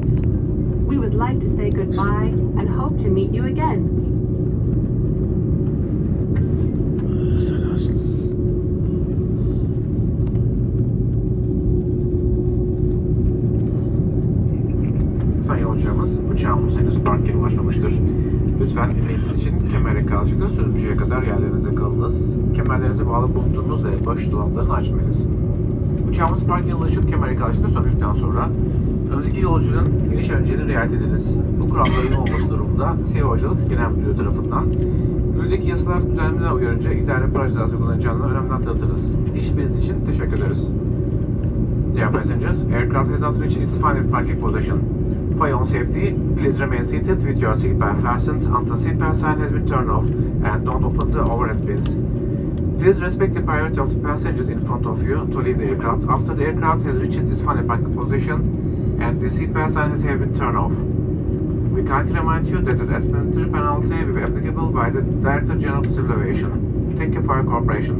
flights. We would like to say goodbye and hope to meet you again. Sayın yolcularımız, uçağımız henüz parka ulaşmamıştır. Lütfen emniyetiniz için kemere kalçıkta sürünceye kadar yerlerinize kalınız. Kemerlerinizi bağlı bulunduğunuz ve baş dolaplarını açmayınız. Uçağımız parka ulaşıp kemere kalçıkta söndükten sonra öndeki yolcunun iniş önceliğini riayet ediniz. Bu kuralların olması durumunda Sivil Havacılık Genel Müdürlüğü tarafından ülkedeki yasalar düzenlemeler uyarınca idare para cezası uygulanacağını önemli hatırlatırız. İşbiriniz için teşekkür ederiz. Dear passengers, aircraft has not reached its final parking position. For your own safety, please remain seated with your seatbelt fastened until seatbelt sign has been turned off and don't open the overhead bins. Please respect the priority of the passengers in front of you to leave the aircraft after the aircraft has reached its final parking position and the seatbelt signs have been turned off. We kindly remind you that the administrative penalty will be applicable by the Director General of Civil Aviation. Thank you for your cooperation.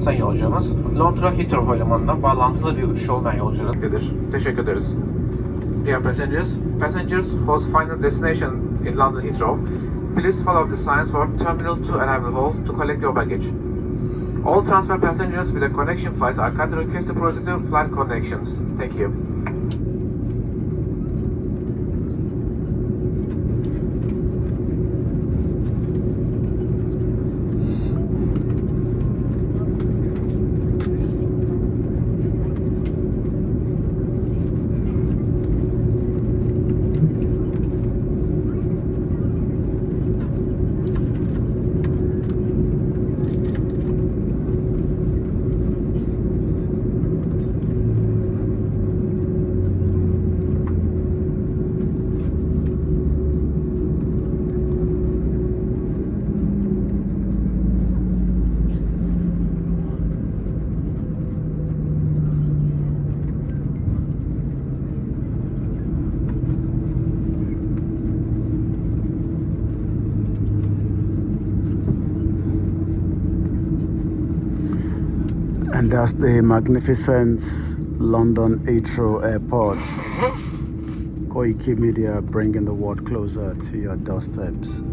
Sayın yolcumuz, Londra Heathrow Havalimanı'ndan bağlantılı bir uçuş olmayan yolculuktadır. Teşekkür ederiz. Dear passengers whose final destination in London Heathrow, please follow the signs for Terminal 2 Arrival Hall to collect your baggage. All transfer passengers with a connection flights are kindly requested to proceed to flight connections. Thank you. And that's the magnificent London Heathrow Airport. Koiki Media bringing the world closer to your doorsteps.